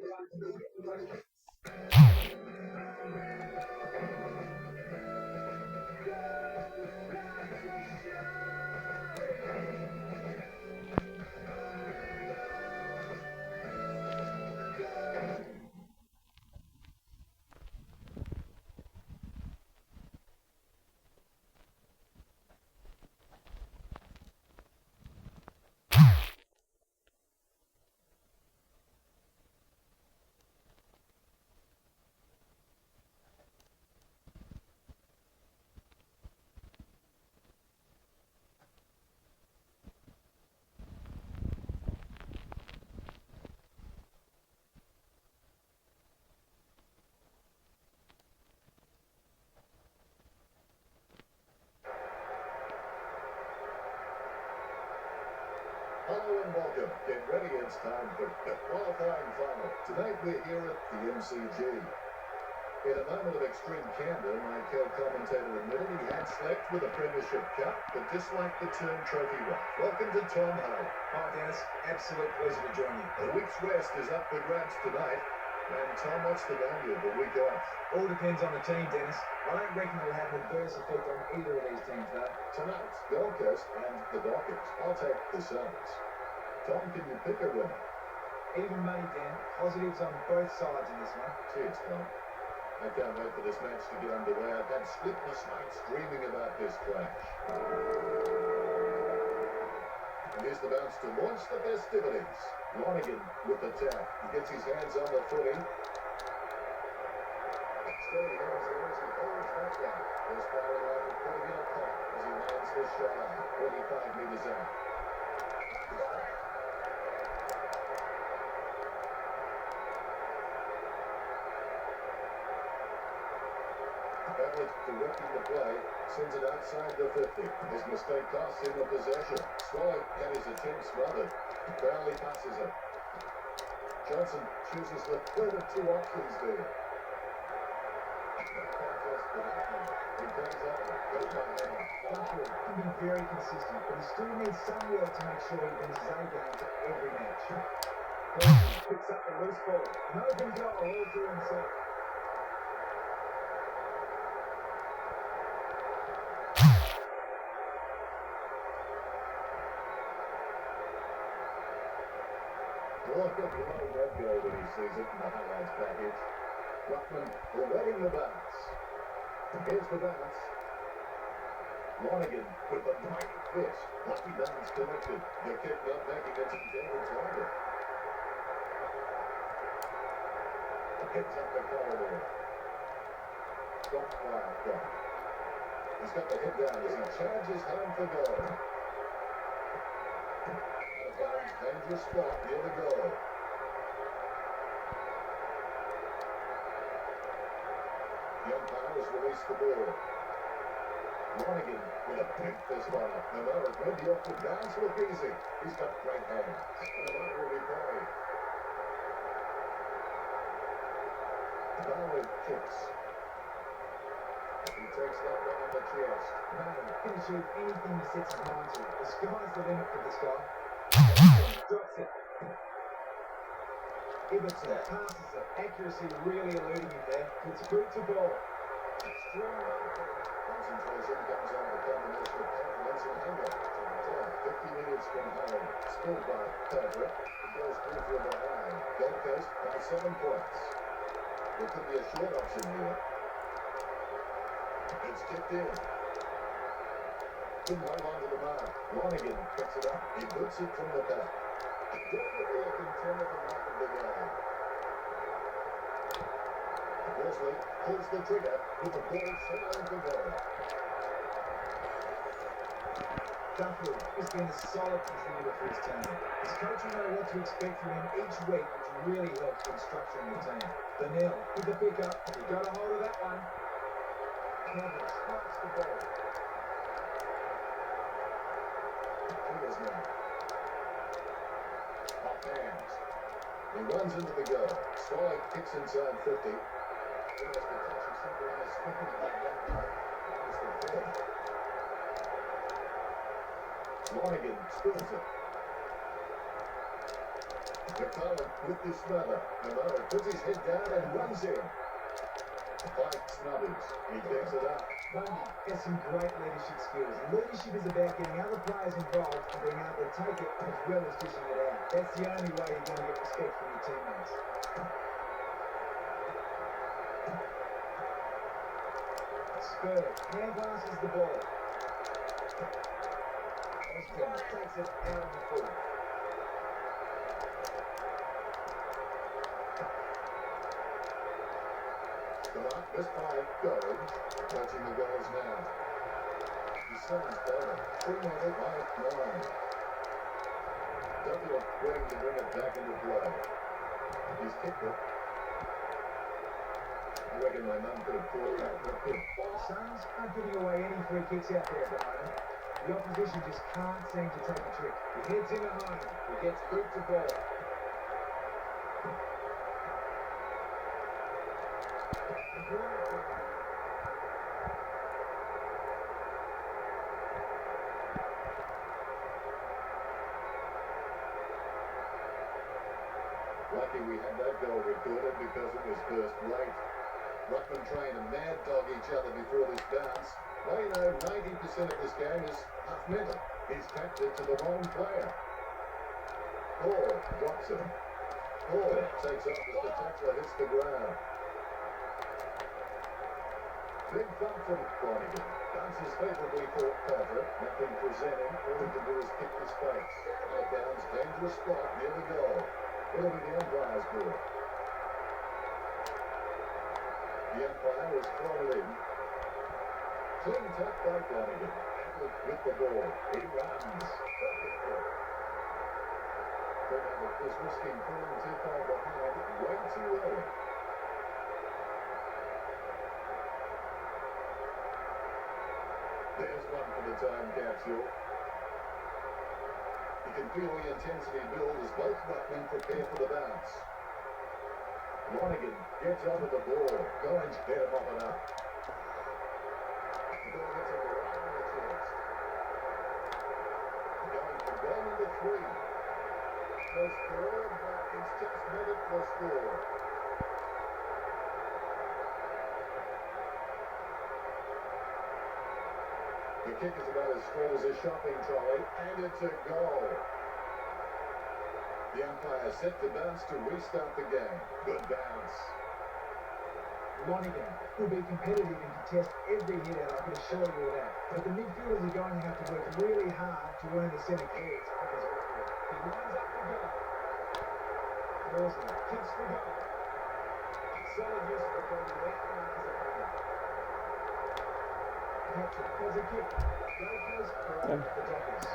Hello and welcome. Get ready, it's time for the qualifying final. Tonight we're here at the MCG. In a moment of extreme candour, my co-commentator admitted he had slept with a Premiership Cup, but disliked the term trophy wife. Welcome to Tom Hay. Hi Dennis, absolute pleasure to join you. A week's rest is up for grabs tonight. And Tom, what's the value of a week off? All depends on the team, Dennis. I don't reckon it'll have an adverse effect on either of these teams, though. Tonight, Gold Coast and the Dockers. I'll take the Suns. Tom, can you pick a winner? Even money, Dan. Positives on both sides in this one. Cheers, Tom. I can't wait for this match to get underway. I've had sleepless nights dreaming about this clash. And here's the bounce to launch the festivities. Lonergan with the tap. He gets his hands on the footy. Steady hands there as he holds that down. There's firing out and putting in a pot as he lands the shot 25 metres out. Barrett directing the play, sends it outside the 50. His mistake costs him the possession. Swallow had his attempt smothered. Crowley passes it. Johnson chooses the third of two options there. No contest for that one. He plays up, goes by Hammer. Duckworth can be very consistent, but he still needs some work to make sure he wins his A games at every match. Gordon picks up the loose ball. An open goal all to himself. Look at that goal when he sees it in the highlights package. Ruckman letting the bounce. Here's the bounce. Lonergan with the mighty fist. Lucky bounce connected. The kick not making its intended target. Hits up the corridor. Stopped by Alcott. He's got the head down as he charges home for goal. Dangerous spot near the goal. Young Powers released the ball. Lonergan with a big fist on it. No matter it made the awkward bounce look easy. He's got great hands. And that will be paid. Bowler kicks. He takes that one on the chest. Man can achieve anything he sets his mind to. The sky's the limit for this guy. Drops it. Ibbotson passes it. Accuracy really eluding him there. It's good to ball. Strong concentration comes on the combination of confidence and anger. 50 minutes from home. Scored by Patrick. It goes through from behind. Gold Coast by 7 points. There could be a short option here. It's kicked in. Couldn't hold on to the mark. Lonergan picks it up. He puts it from the back. Definitely a contender for half of the game. Worsley pulls the trigger with the ball sailing for goal. Duckworth has been a solid contributor for his team. His coaching know what to expect from him each week, which really helps with structuring the team. Donnell with the pickup. He got a hold of that one. Campbell spikes the ball. Triggers now. Off hands. He runs into the goal. Swallow kicks inside 50. Almost a touch of synchronized swimming like that. That was the third. Lonergan spills it. McCollum with the smother. Navarro puts his head down and runs in. Pike smothers. He picks it up. Bundy has some great leadership skills. Leadership is about getting other players involved and being able to take it as well as dishing it out. That's the only way you're going to get respect from your teammates. Spur hand passes the ball. Osborne takes it out on the foot. This fight goes. Touching the goals now. The Suns better. Fremantle by 9. Duffield waiting to bring it back into play. He's kicked it. I reckon my mum could have caught that. Suns aren't giving away any free kicks out there at the moment. The opposition just can't seem to take a trick. He heads in behind. He gets boot to ball. Lucky we had that goal recorded because it was first rate. Ruckman trying to mad dog each other before this bounce. Well, you know, 90% of this game is half mental. He's tapped it to the wrong player. Hall drops him. Hall takes off as the tackler hits the ground. Big thump from Flanagan. Bounces favourably for Patrick. Nothing presenting. All he can do is kick his face. Out downs, dangerous spot near the goal. It'll be the umpire's ball. The umpire has thrown it in. Clean tap by Flanagan. With the ball. He runs. Fremantle is risking falling too far behind way too early. There's one for the time capsule. You can feel the intensity build as both ruckmen prepare for the bounce. Lonergan gets onto the ball. Gorringe hit him off and up. The ball hits him right on the chest. Going for goal number 3. No score, but it's just headed for score. The kick is about as full as a shopping trolley, and it's a goal. The umpire set the bounce to restart the game. Good bounce. Lonergan will be competitive and contest every hit out, I can assure you of that. But the midfielders are going to have to work really hard to earn the centre clearance of his record. He lines up for goal. Worsley kicks for goal. Solid use of the ball to outmark his opponent. Patrick has a kick. Dockers are up the Dockers.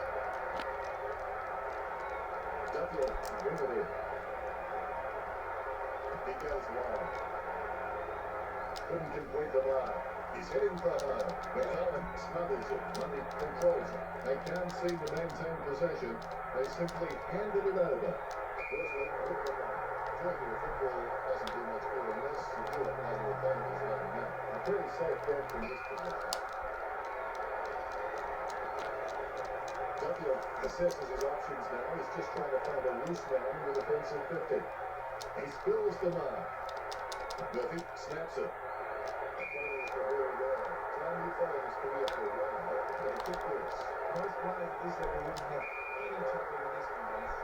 Duffield bring it in. He goes long. Couldn't complete the mark. He's heading for home. McCollum smothers it. Bundy controls it. They can't seem to maintain possession. They simply handed it over. Worsley with the mark. Jointly, football doesn't do much good unless you do it while your opponent is lining up. A pretty safe bet from this position. Duffield assesses his options now. He's just trying to find a loose man with a defensive 50. He spills the mark. Murphy snaps it. The player is very well. Time he followed his career for a while, but he kicked this. Most players at this level wouldn't have any trouble with this one, guys.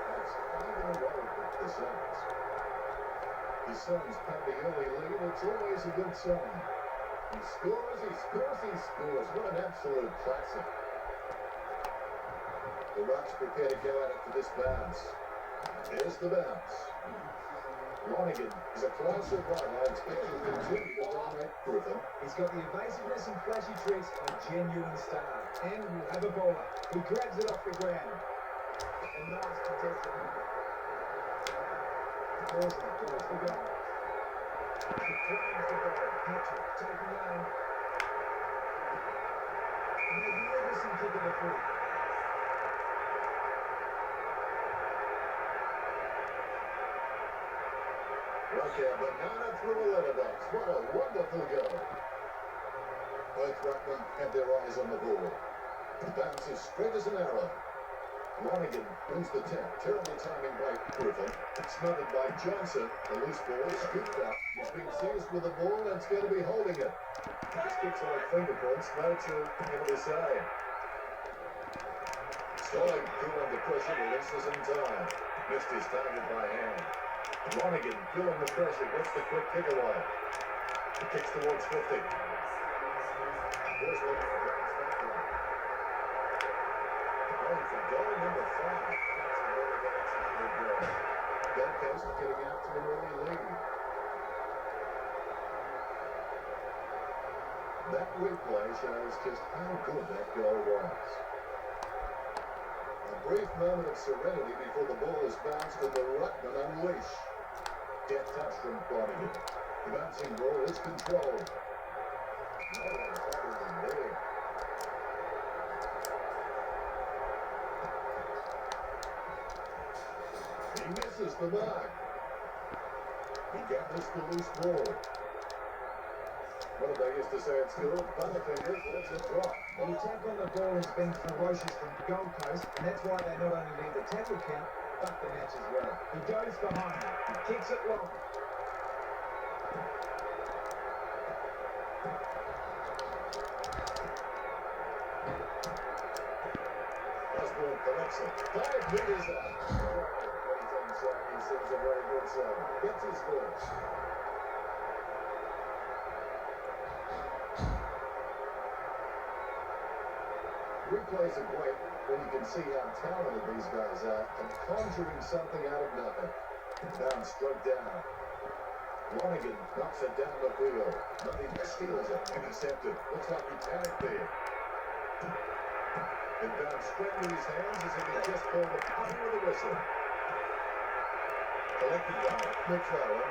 That's 5 in a row for the Suns. The Suns have the early lead. It's always a good sign. He scores, he scores, he scores. What an absolute classic. The Rucks prepare to go at it for this bounce. There's the bounce. Lonergan is a class of one. I expect he'll continue to dominate Griffin. He's got the evasiveness and flashy tricks of a genuine star. And will have a bowler. He grabs it off the ground. A nice contested number. Worsley goes for goal. He claims the ball. Patrick taking aim. Magnificent kick of the foot. Like a banana through a letterbox. What a wonderful goal. Both ruckmen have their eyes on the ball. The bounce is straight as an arrow. Lonigan wins the tap. Terrible timing by Griffin. Smothered by Johnson. The loose ball scooped up. He's been seized with the ball and it's going to be holding it. This kicks like fingerprints. No two in the side. Stolling cool under pressure. Releases in time. Missed his target by hand. Lonigan feeling the pressure. Gets the quick kick away. He kicks towards 50. Here's Lee. Going for goal number 5. That's a very good executed goal. Gold Coast getting out to an early lead. That replay shows just how good that goal was. A brief moment of serenity before the ball is bounced and the ruckman unleash. Deft touch from Flanagan. The bouncing ball is controlled. No one better than there. He misses the mark. He can't miss the loose ball. What did they used to say at school? Butterfingers, that's a drop. The attack on the ball has been ferocious from Gold Coast, and that's why they not only lead the tackle count, but the match as well. He goes for home. He kicks it long. Osborne collects it. 5 meters out. What he's inside, he seems a very good side. Gets his first. Replays are great when you can see how talented these guys are and conjuring something out of nothing. Down, struck down. Lonigan knocks it down the field. Nothing steals it. Intercepted. Looks like he panicked there. It bounced straight to his hands as if he just pulled the punch with a whistle. Collected by McClellan.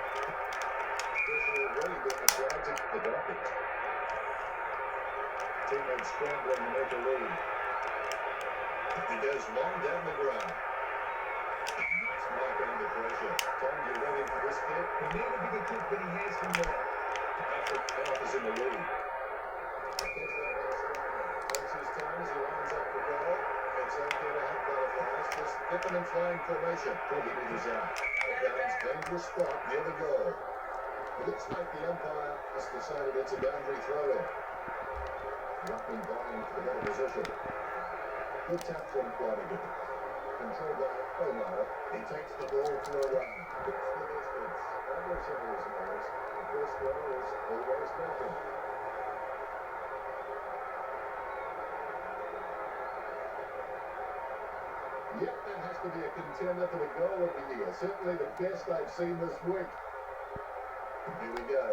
Pressure already being applied to the Dockers. Teammates scrambling to make a lead. He goes long down the ground. Nice mark under pressure. Tom, you ready for this kick? He need a bigger kick than he has from there. Patrick Clark is in the lead. Takes his time as he lines up for goal. It's okay to have butterflies. Just get them in flying formation. 20 meters out. Outbounds, dangerous spot near the goal. Looks like the umpire has decided it's a boundary throw-in. Ruckman vying for the better position. Good tap from Flanagan. Controlled by Omar. He takes the ball for a run. Gets the distance. Average of his nose. The first goal is always better. Yep, that has to be a contender for the goal of the year. Certainly the best I've seen this week. Here we go.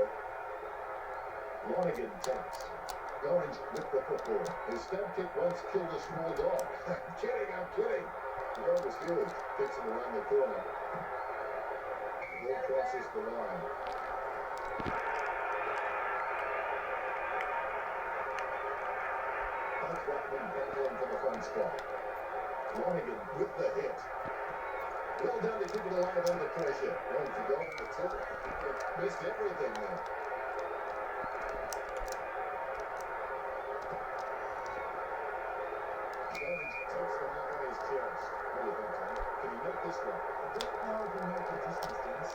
Lonigan taps. Orange with the football. His stab kick once killed a small dog. I'm kidding. The goal was huge. Kicks it around the corner. The ball crosses the line. Both Ruckman battling for the front spot. Lonigan with the hit. Well done to keep it alive under pressure. Going for goal on the tip. Missed everything there. Orange takes the mark on his chest. What do you think, Tom? Can he make this one? I don't know if he makes the distance, Dennis.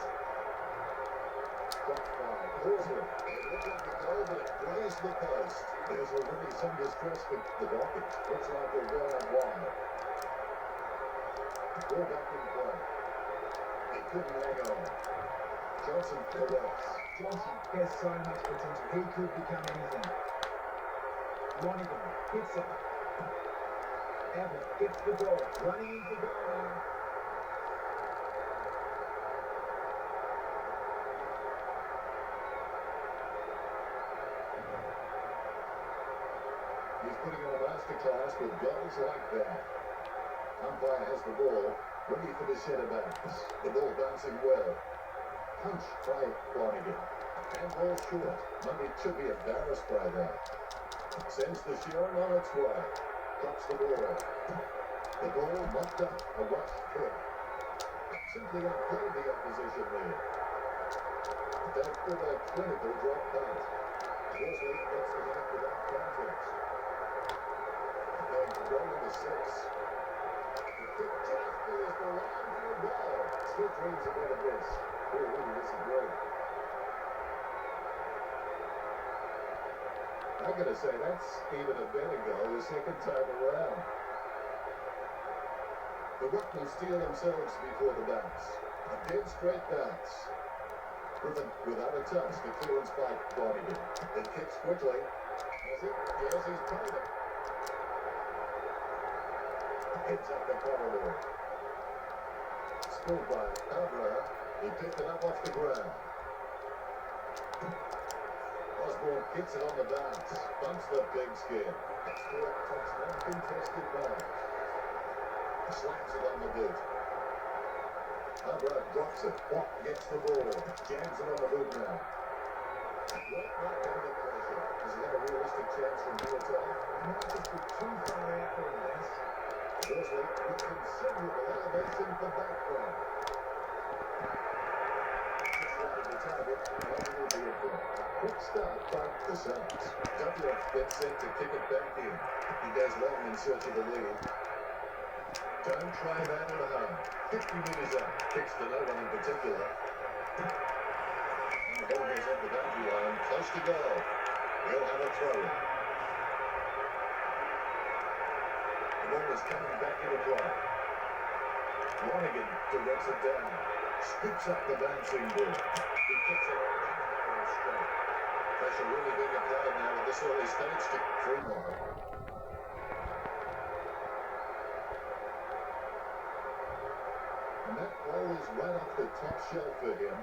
Dropped by Horsley. It looked like a goal, but it grazed the post. There's already some distress for the Dockers. Looks like they'll go out wide. Ball back in play. He couldn't hang on. Johnson collects. Johnson has so much potential. He could become anything. Lonigan hits it. Abbott gets the ball. Running into goal now. He's putting on a masterclass with goals like that. Umpire has the ball, ready for the centre-backs. The ball bouncing well. Punch by Flanagan. And ball short. Money should be embarrassed by that. Sends the Sharon on its way. Drops the ball. The ball knocked up. A rush kick. Simply outplayed the opposition there. That with a clinical drop punt. Horsley gets the mark without context. Going for goal number 6. across the line for a goal. Still dreams about this. Who really disagree? I'm going to say that's even a better goal the second time around. The Ruckman steal themselves before the bounce. A dead straight bounce. Griffin without a touch. The clearance by Flanagan. It kicks quickly. Has it? Yes, he's played it. Hits up the corridor. Scored by Abra. He picked it up off the ground. Osborne gets it on the bounce. Bumps the big skin. Stewart takes an uncontested bounce. Slaps it on the boot. Abra drops it. Watt gets the ball. Jams it on the boot now. Right back under pressure. Does he have a realistic chance from here, Tom? He might just be too far out for him, Les. Firstly, with considerable elevation for back from. Just wanted the target, and it will be a point. Quick start by the Suns. Duckworth gets set to kick it back in. He goes long in search of the lead. Don't try that at home. 50 metres up. Kicks to no one in particular. And the ball goes up the boundary line. Close to goal. They'll have a throw in. The ball is coming back into play. Lonergan directs it down. Scoops up the bouncing ball. He kicks it out straight. Pressure really being applied now at this early stage to Fremantle. And that ball is right off the top shelf for him.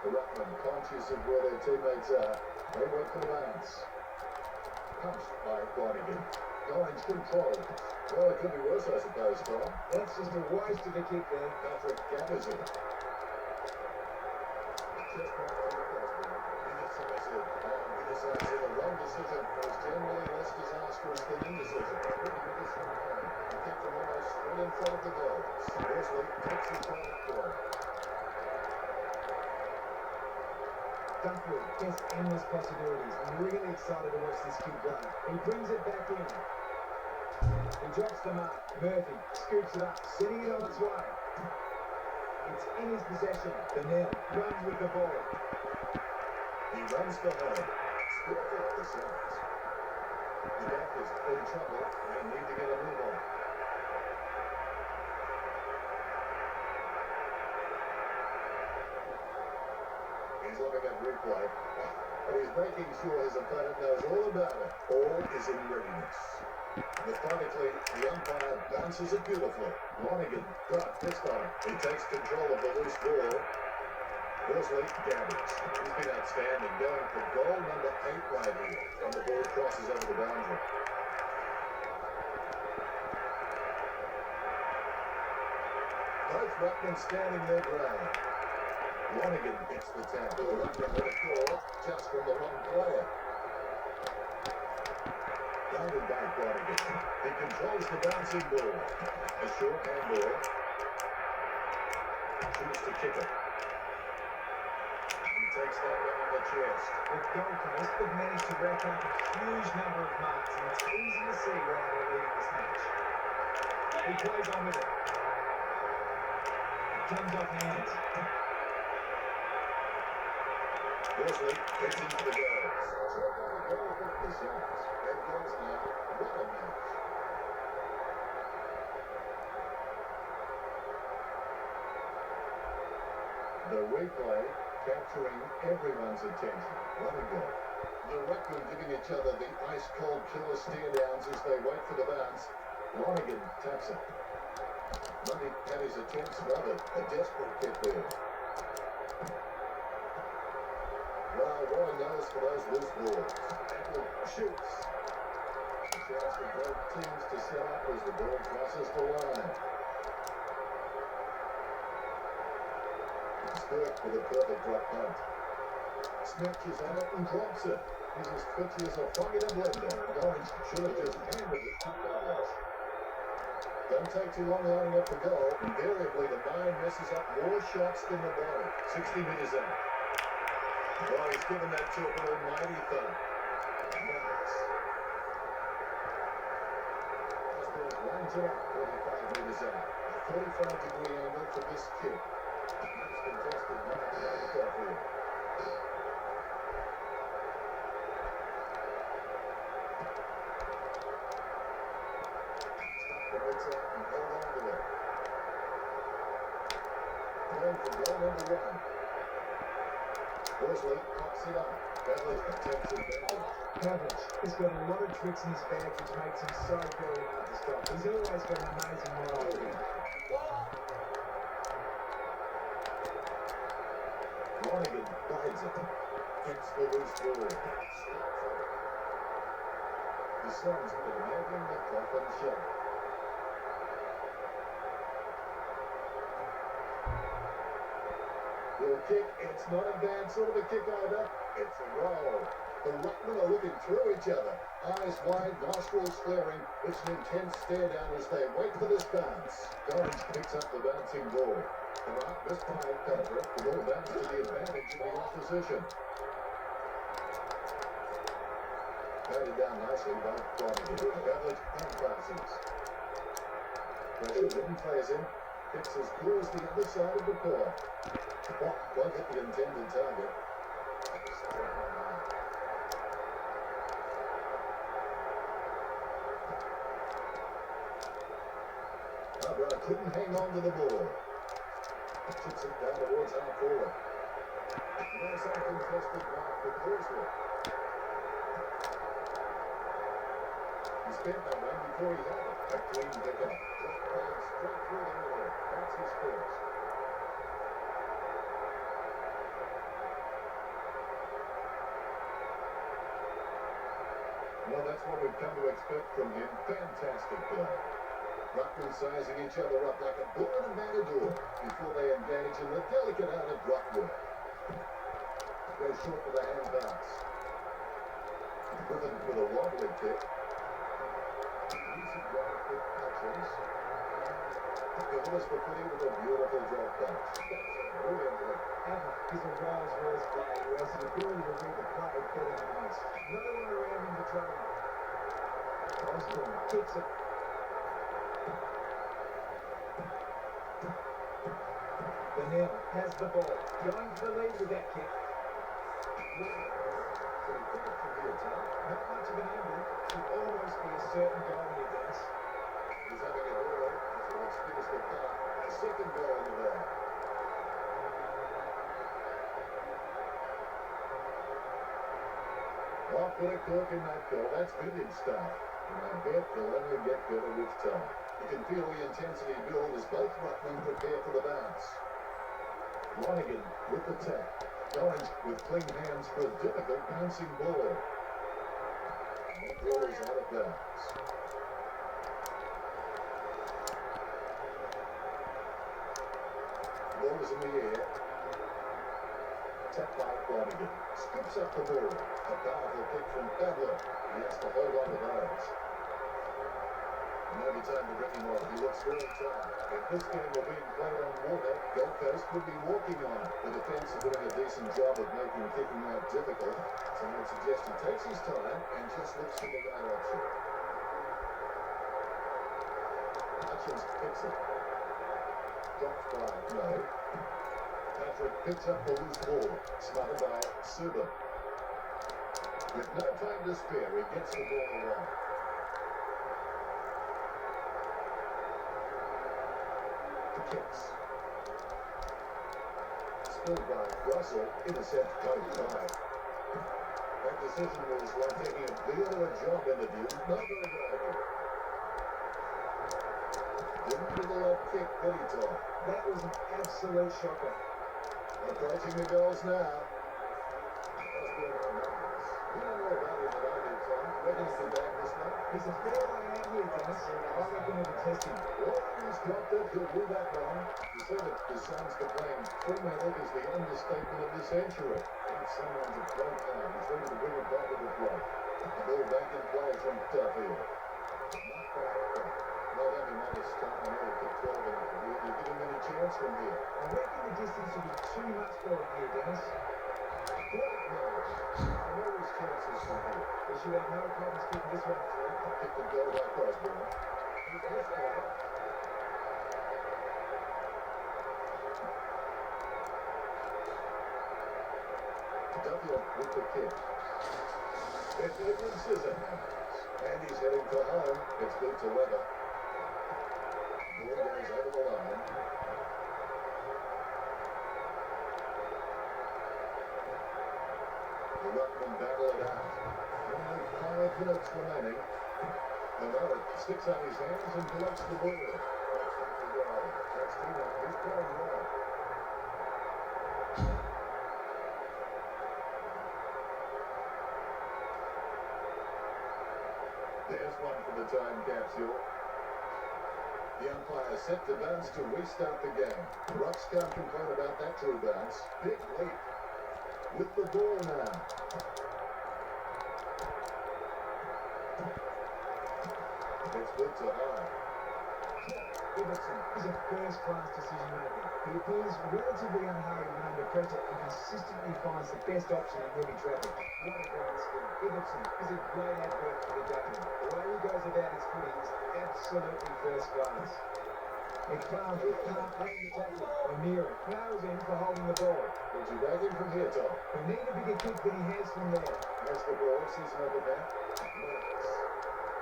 The Ruckman, conscious of where their teammates are, they went for the bounce. Punched by Flanagan. Orange controls. Well, it could be worse, I suppose, Tom. That's just a waste of a kick there. Patrick gathers it. Just back on the crossbar. Indecisive. Indecisive. A wrong decision is generally less disastrous than indecision. Pretty good this from home. He kicked him almost straight in front of the goal. Worsley takes his shot at goal. Duckworth has endless possibilities. I'm really excited to watch this kid play. He brings it back in. He drops the mark. Murphy scoops it up, sending it on its way. It's in his possession. Bennell runs with the ball. He runs for home. Still for the Suns. The Dockers in trouble and need to get a move on. He's looking at replay. And he's making sure his opponent knows all about it. All is in readiness. Methodically, the umpire bounces it beautifully. Lonergan got pissed on it. He takes control of the loose ball. Worsley gathers. He's been outstanding, going for goal number 8 right here. And the ball crosses over the boundary. Both Ruckman standing their ground. Lonergan gets the tackle. Ruckman with a call, just from the wrong player. Guided by Lonergan. He controls the bouncing ball. A short handball. Chooses to kick it. He takes that one on the chest. The Gold Coast have managed to rack up a huge number of marks, and it's easy to see why they're leading this match. He plays on with it. It comes off hands. Worsley gets into the goals. Check on the goal for the Suns. That goes now. What a match. The replay capturing everyone's attention. What a goal. The Ruckman giving each other the ice-cold killer stare-downs as they wait for the bounce. Lonergan taps it. Money had his attempt smothered. A desperate kick there. Well, Warren knows for those loose balls. Apple shoots. A chance for both teams to set up as the ball crosses the line. Stewart with a perfect drop punt. Snatches at it and drops it. He's as twitchy as a frog in a blender. Orange should have just handed it to Douglas. Don't take too long lining up the goal. Invariably, the mind messes up more shots than the body. 60 metres out. Well, he's given that to an almighty thumb. Nice. Osborne runs it up 45 metres out. 45-degree angle for this kick. It's contested mark by Duffield. Stuck the bits out and held on to it. Going for goal number 1. Horsley pops it up. Beverly attempts advantage. Pavlich has got a lot of tricks in his bag which makes him so very hard to stop. He's always got an amazing moral. Lonigan rides it. Gets the loose ball. The Suns put a nail in the coffin shot. Will kick. It's not a bad sort of a kick either. It's a roll. The ruckmen are looking through each other. Eyes wide, nostrils flaring. It's an intense stare down as they wait for this bounce. Orange picks up the bouncing ball. The ruck was piled over it. The ball bounced to the advantage of the opposition. Batted down nicely by Flanagan. Beverly unclasses. Pressure didn't phase him. Kicks as cool as the other side of the court. Won't hit the intended target. Barbara couldn't hang on to the ball. Chips it down towards half forward. Nice uncontested mark for Horsley. He spent that one before he had it. A clean pickup. Just playing straight through the middle. That's his first. Well, that's what we've come to expect from him. Fantastic play. Ruckman sizing each other up like a bull and a matador before they engage in the delicate art of ruck work. Goes short for the hand pass. With a wobbly kick. Decent drive with touches. Delivers the footy with a beautiful drop pass. That's a brilliant look. Ava is a Rolls-Royce player who has the ability to read the play better than most. No one around him to trouble. Osborne kicks it. Vanille has the ball. Going for the lead with that kick. Not much of an angle. Should almost be a certain goal here, Dennis. He's having a ball. That's what excuse the cut. A second goal in the bag. Well, put a cork in that goal. That's vintage stuff. And I bet they'll only get better with time. You can feel the intensity build as both ruckmen prepare for the bounce. Lonigan with the tap. Orange with clean hands for a difficult bouncing ball. And the ball is out of bounds. Ball is in the air. Tap by Flanagan. Scoops up the ball. A powerful kick from Babler. He has to hold on to those. Maybe time to bring him on. He looks very tired. If this game were being played on water, Gold Coast would be walking on it. The defence are doing a decent job of making kicking out difficult. Some would suggest he takes his time and just looks for the right option. Hutchins picks it. Drops by no. Patrick picks up the loose ball. Smothered by Suba. With no time to spare, he gets the ball away. Kicks. Spilled by Russell, intercept both tied. That decision was like taking a deal or a job interview. Not very good idea. Didn't do the left kick, did he, Tom? That was an absolute shocker. Approaching the goals now. You don't know about him that I do, Tom. Reckon he can back this one? He's a fair way out here, Dennis. I reckon it'll test him. Well, he's dropped it. He'll do that one. You said that the Suns to playing Fremantle is the understatement of the century. If someone's a play time, he's ready to bring it back to the play. The ball back in play from Duffield. Not quite right. Not only modest time, I know he'll kick 12 in it. Will you give him any chance from here? I reckon the distance will be too much for him here, Dennis. Great match. I know his chances from here. They should have no problems keeping this one through. Kick the goal by Osborne. He's missed one. Duffield with the kick. It's Edwin Scissorhands. And he's heading for home. It's good to Weather. Ball goes over the line. The Ruckman battle it out. Only 5 minutes remaining. Noel sticks out his hands and collects the ball. That's Tino. He's playing well. There's one for the time capsule. The umpire set the bounce to restart the game. Rucks can't complain about that true bounce. Big leap. With the ball now. It's good to high. Ibbotson is a first-class decision maker. He appears relatively unhurried when under pressure and consistently finds the best option in heavy traffic. What a ground skill. Ibbotson is a great advert for the game. The way he goes about his footy is absolutely first class. McFarland can't land the tackle. O'Meara powers in for holding the ball. Would you bag him from here, Tom? We need a bigger kick than he has from there. Has the ball, sees another man. Yes.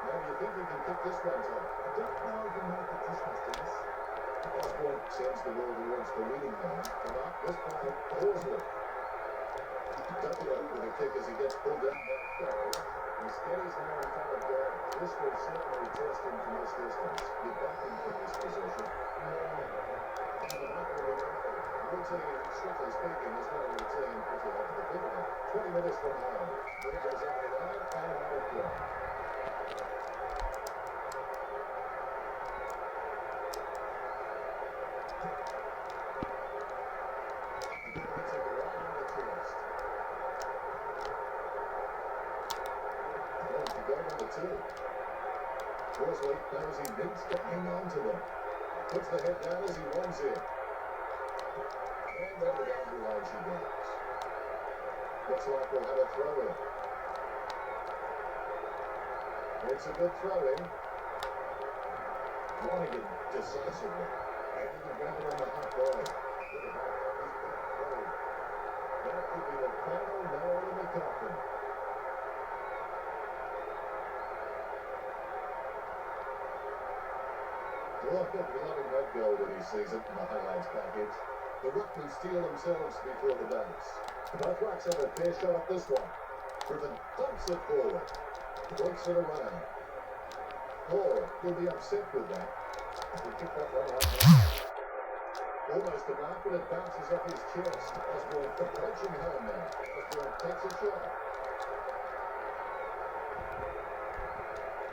Now do you think he can kick this one, Tom? I don't know if he can make the distance, Dennis. Osborne sends the ball towards the leading man. Come up, this time, Horsley. Duffield with a kick as he gets pulled down back goal. He steadies now in front of goal. This will certainly test him from this distance. You're backing from this position. Routine, strictly speaking, is not a routine if you have to think about it. 20 minutes from home. Ball goes over the line and out of play. Horsley knows he needs to hang on to them. Puts the head down as he runs in. And over the boundary line she goes. Looks like we'll have a throw in. It's a good throw in. Lonergan decisively. And he can grab it on the half volley. That could be the final nail in the coffin. Well, I've got loving that goal when he sees it in the highlights package. The Ruckmen steal themselves before the bounce. Both Rucks have a fair shot at this one. Griffin dumps it forward. Works it around. Hall will be upset with that. He'll pick that one up. Almost a mark, but it bounces off his chest. Osborne approaching home now. Osborne takes a shot.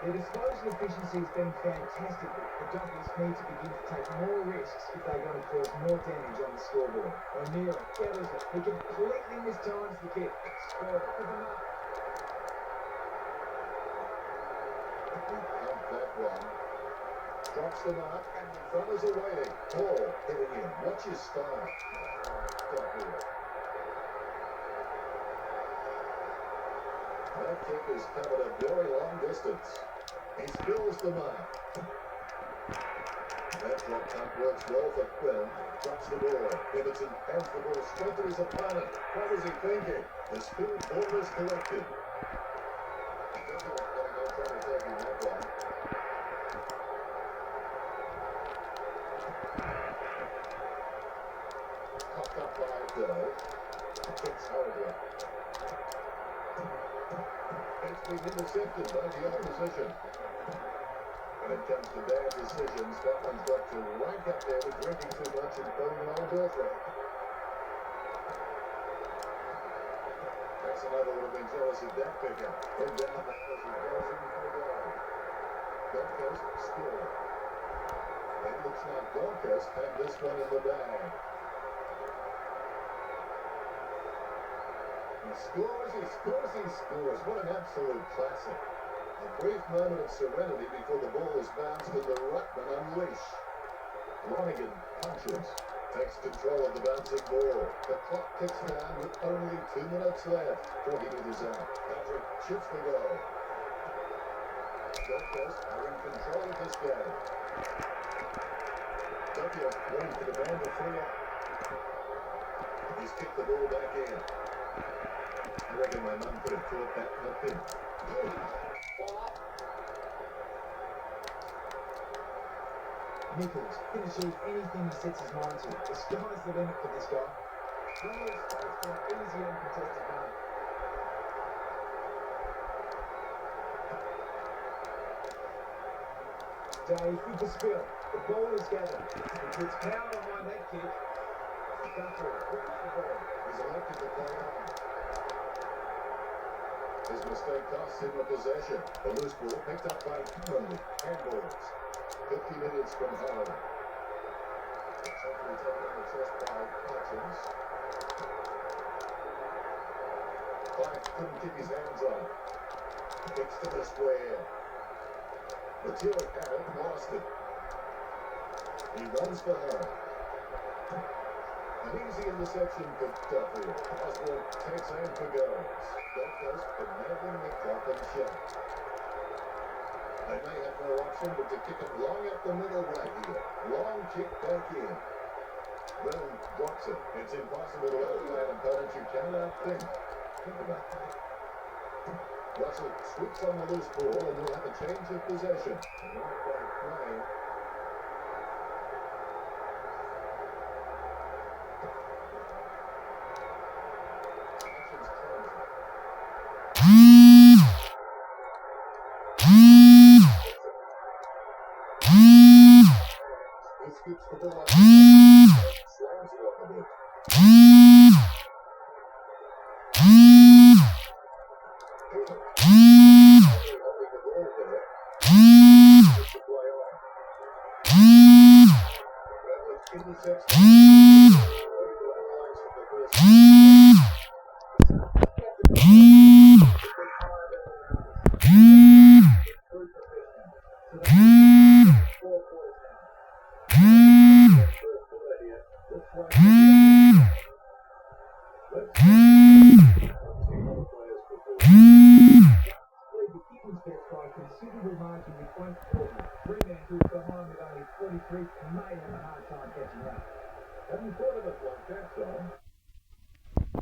Their disposal efficiency has been fantastic. The Dockers need to begin to take more risks if they're going to cause more damage on the scoreboard. O'Meara feathers it. He completely mistimes the kick. Score with a mark. Up that one. Drops the mark and the runners are waiting. Hall hitting in. Watch his style. Stop here. That kick has covered a very long distance. He spills the mark. That drop punt works well for Quinn. Drops the ball. Everton hands the ball straight to his opponent. What was he thinking? The spilled ball is collected. Trying to take him that one. Popped up by Bill. Kicks horribly. It's been intercepted by the opposition. When it comes to bad decisions, that one's got to rank up there with drinking too much and putting an old girlfriend. Casanova would have been jealous of that pickup. Head down now as he goes in for the goal. Gold Coast score. It looks like Gold Coast had this one in the bag. He scores. What an absolute classic. A brief moment of serenity before the ball is bounced and the Ruckmen unleash. Lonergan punches. Takes control of the bouncing ball. The clock ticks down with only 2 minutes left. 40 meters out. Patrick chips the goal. Gold Coast are in control of this game. Duffield waiting for the man to free up. He's kicked the ball back in. I reckon my mum could have taught that in a pin. Nichols finishes anything he sets his mind to. The sky's the limit for this guy. Plenty of space for an easy uncontested run. Dave with the spill. The ball is gathered. He puts power behind that kick. Duckers grips the ball. He's elected to play on. His mistake costs him a possession. The loose ball picked up by Burnley. Handballs. 50 minutes from home. Safely taken on the chest by Hutchins. Fife couldn't keep his hands on. Kicks to the square. Mateo had it, lost it. He runs for home. An easy interception for Duffield. Oswald takes aim for goals. Gold Coast commanding the clock and shot. They may have no option but to kick it long up the middle right here. Long kick back in. Brown drops it. It's impossible to outplay an opponent you cannot think. Think about that. Russell sweeps on the loose ball and will have a change of possession. And right back playing. He skips the ball up. Slams it off the boot. Considerable margin with 140. Fremantle behind with only 43 and may have a hard time catching up. Haven't thought of it like that, though.